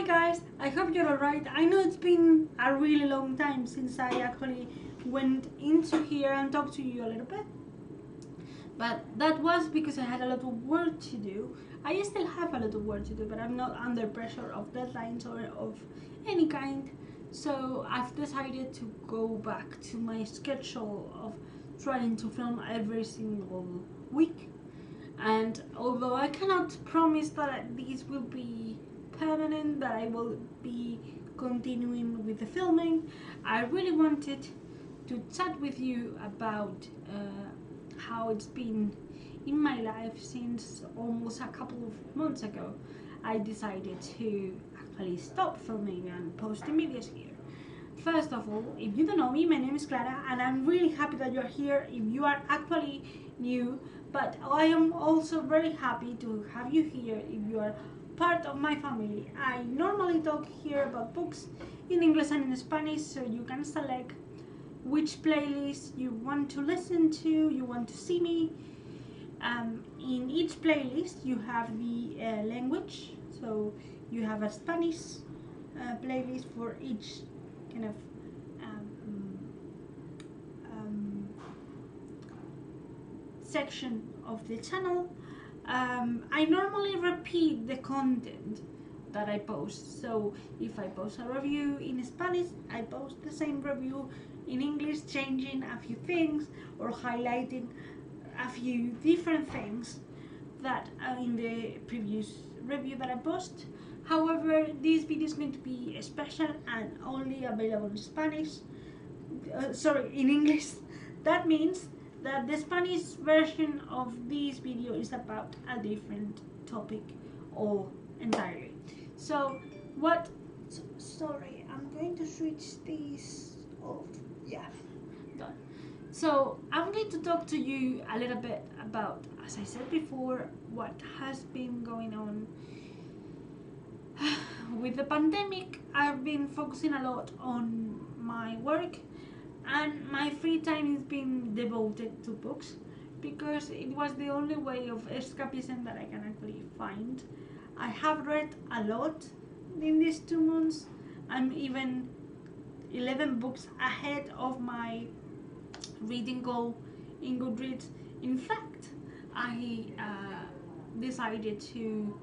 Hi guys, I hope you're alright. I know it's been a really long time since I actually went into here and talked to you a little bit. But that was because I had a lot of work to do. I still have a lot of work to do, but I'm not under pressure of deadlines or of any kind. So I've decided to go back to my schedule of trying to film every single week. And although I cannot promise that this will be permanent, that I will be continuing with the filming, I really wanted to chat with you about how it's been in my life since almost a couple of months ago. I decided to actually stop filming and posting videos here. First of all, if you don't know me, my name is Clara and I'm really happy that you're here if you are actually new, but I am also very happy to have you here if you are part of my family. I normally talk here about books in English and in Spanish, so you can select which playlist you want to listen to, you want to see me. In each playlist you have the language, so you have a Spanish playlist for each kind of section of the channel. I normally repeat the content that I post, so if I post a review in Spanish, I post the same review in English, changing a few things or highlighting a few different things that are in the previous review that I post. However, this video is going to be special and only available in Spanish, in English. That means that the Spanish version of this video is about a different topic or entirely. So sorry, I'm going to switch this off. Yeah, done. So I'm going to talk to you a little bit about, as I said before, what has been going on with the pandemic. I've been focusing a lot on my work, and my free time is being devoted to books because it was the only way of escapism that I can actually find. I have read a lot in these 2 months. I'm even 11 books ahead of my reading goal in Goodreads. In fact, I decided to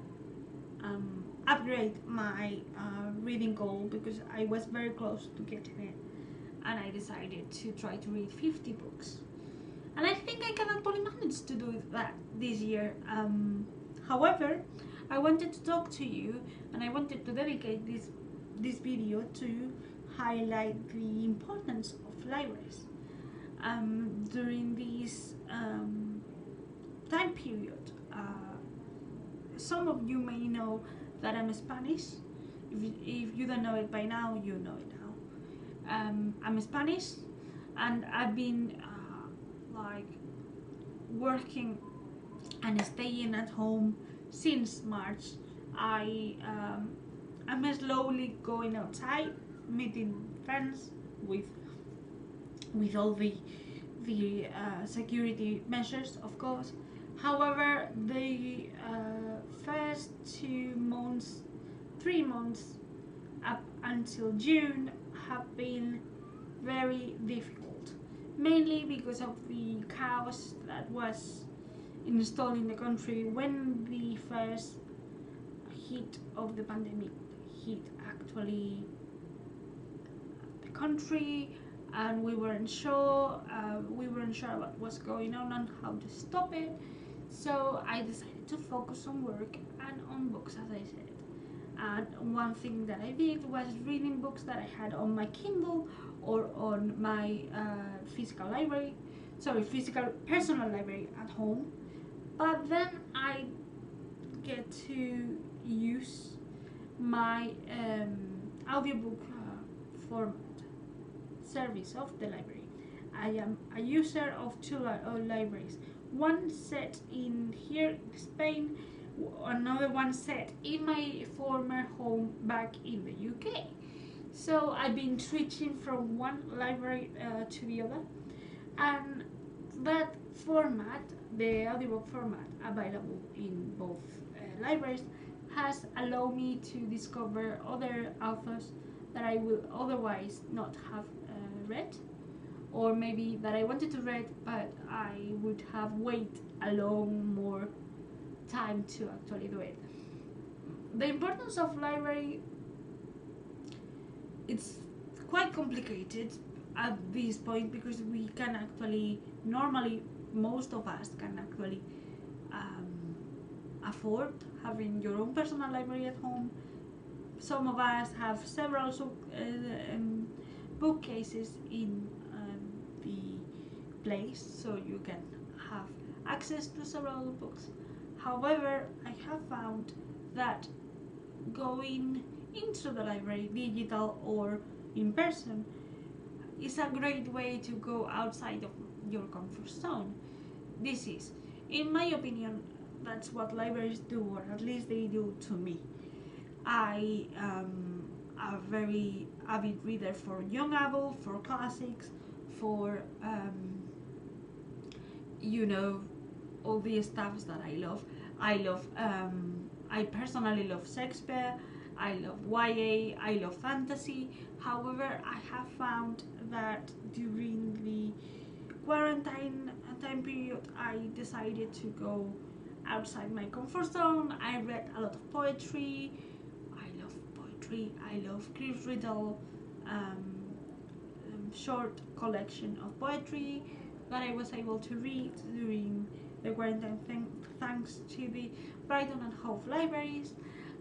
upgrade my reading goal because I was very close to getting it, and I decided to try to read 50 books, and I think I can actually manage to do that this year. However, I wanted to talk to you, and I wanted to dedicate this video to highlight the importance of libraries during this time period. Some of you may know that I'm Spanish. If you don't know it by now, you know it now. I'm Spanish, and I've been working and staying at home since March. I'm slowly going outside, meeting friends with all the security measures, of course. However, the first 2 months, 3 months up until June have been very difficult, mainly because of the chaos that was installed in the country when the first hit of the pandemic hit actually the country, and we weren't sure what was going on and how to stop it. So I decided to focus on work and on books, as I said. And one thing that I did was reading books that I had on my Kindle or on my physical personal library at home. But then I get to use my audiobook format service of the library. I am a user of 2 libraries. One set in here in Spain, another one set in my former home back in the UK. So I've been switching from one library to the other, and that format, the audiobook format available in both libraries, has allowed me to discover other authors that I will otherwise not have read, or maybe that I wanted to read but I would have waited a long more time to actually do it. The importance of library, it's quite complicated at this point, because we can actually, normally most of us can actually afford having your own personal library at home. Some of us have several bookcases in the place, so you can have access to several books. However, I have found that going into the library, digital or in person, is a great way to go outside of your comfort zone. This is, in my opinion, that's what libraries do, or at least they do to me. I am a very avid reader for young adult, for classics, for all the stuffs that I love. I personally love Shakespeare, I love YA, I love fantasy. However, I have found that during the quarantine time period, I decided to go outside my comfort zone. I read a lot of poetry. I love Chris Riddle, short collection of poetry that I was able to read during the quarantine thanks to the Brighton and Hove libraries.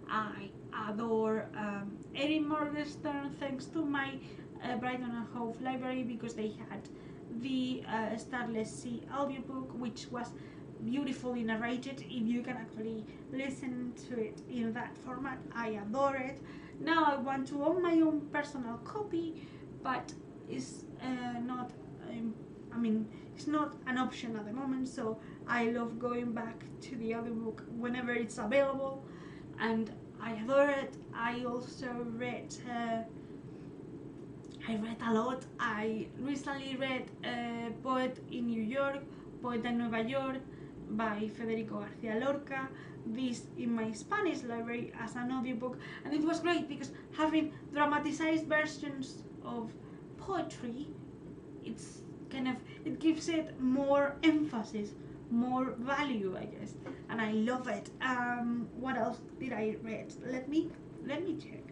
I adore Erin Morgenstern thanks to my Brighton and Hove library, because they had the Starless Sea audiobook, which was beautifully narrated. If you can actually listen to it in that format, I adore it. Now I want to own my own personal copy, but it's not it's not an option at the moment, so I love going back to the audiobook whenever it's available, and I adore it. I also read a lot. I recently read Poet in New York, Poeta en Nueva York by Federico García Lorca, this in my Spanish library as an audiobook, and it was great because having dramatized versions of poetry, it gives it more emphasis, more value, I guess, and I love it. What else did I read? Let me check.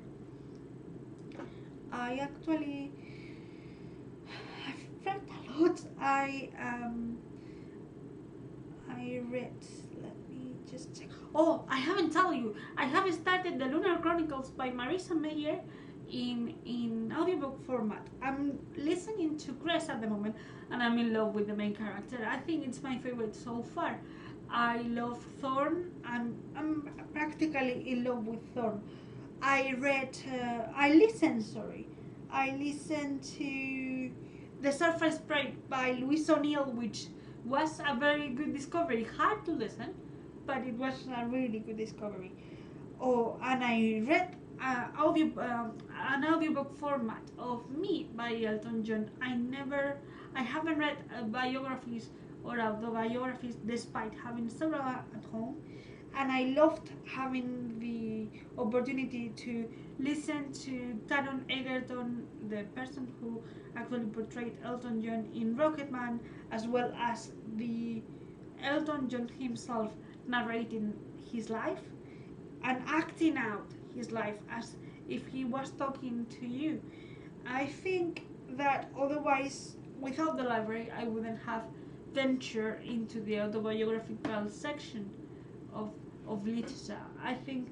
I've read a lot. I read, let me just check. Oh, I haven't told you, I have started the Lunar Chronicles by Marisa Meyer in audiobook format. I'm listening to Grace at the moment, and I'm in love with the main character. I think it's my favorite so far. I love Thorn. I'm practically in love with Thorn. I listened to The Surface Break by Louise O'Neill, which was a very good discovery. Hard to listen, but it was a really good discovery. Oh, and I read an audiobook format of Me by Elton John. I haven't read biographies or autobiographies, despite having several at home, and I loved having the opportunity to listen to Taron Egerton, the person who actually portrayed Elton John in Rocketman, as well as the Elton John himself narrating his life and acting out his life as if he was talking to you. I think that otherwise, without the library, I wouldn't have ventured into the autobiographical section of literature. I think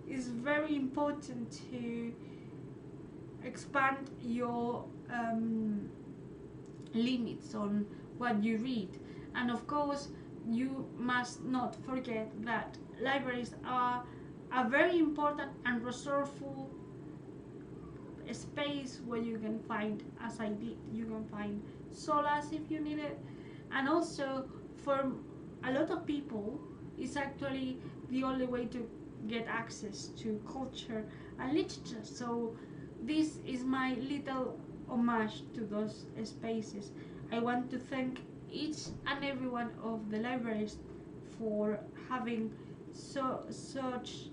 it's very important to expand your limits on what you read, and of course you must not forget that libraries are a very important and resourceful space where you can find, as I did, you can find solace if you need it, and also for a lot of people it's actually the only way to get access to culture and literature. So this is my little homage to those spaces. I want to thank each and every one of the libraries for having such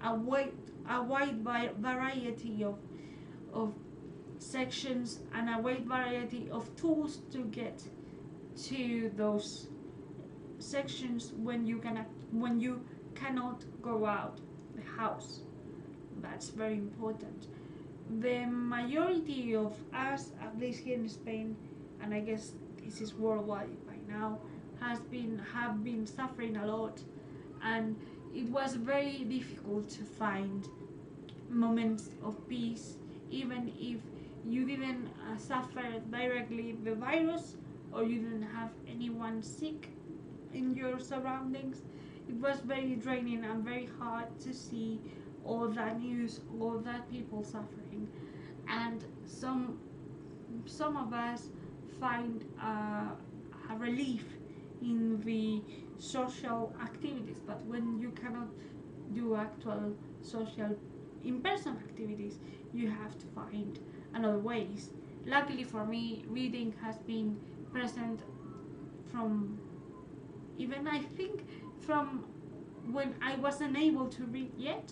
a wide variety of sections and a wide variety of tools to get to those sections when you cannot go out the house. That's very important. The majority of us, at least here in Spain, and I guess this is worldwide by now, have been suffering a lot, and it was very difficult to find moments of peace, even if you didn't suffer directly the virus or you didn't have anyone sick in your surroundings. It was very draining and very hard to see all that news, all that people suffering, and some of us find a relief in the social activities. But when you cannot do actual social in-person activities, you have to find another ways. Luckily for me, reading has been present from even, I think, from when I wasn't able to read yet.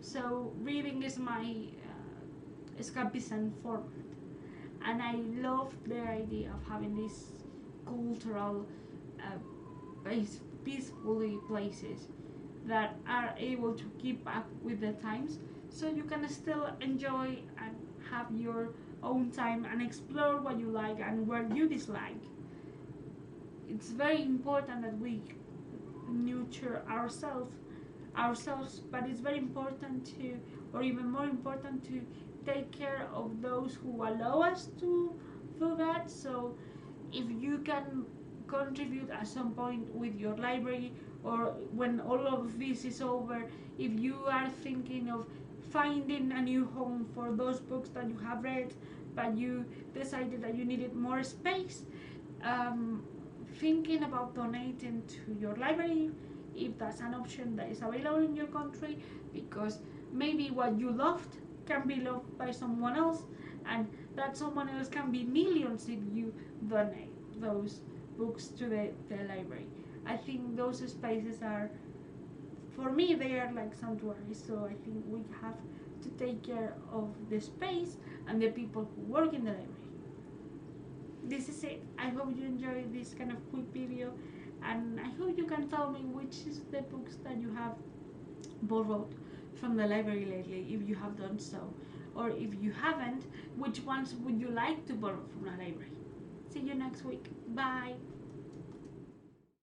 So reading is my escapism format, and I love the idea of having these cultural peacefully places that are able to keep up with the times, so you can still enjoy and have your own time and explore what you like and what you dislike. It's very important that we nurture ourselves, but it's very important to, or even more important, to take care of those who allow us to do that. So if you can contribute at some point with your library, or when all of this is over, if you are thinking of finding a new home for those books that you have read but you decided that you needed more space, thinking about donating to your library, if that's an option that is available in your country, because maybe what you loved can be loved by someone else, and that someone else can be millions if you donate those books to the library. I think those spaces are, for me, they are like sanctuaries. So I think we have to take care of the space and the people who work in the library. This is it. I hope you enjoyed this kind of quick video, and I hope you can tell me which is the books that you have borrowed from the library lately, if you have done so, or if you haven't, which ones would you like to borrow from the library. See you next week. Bye.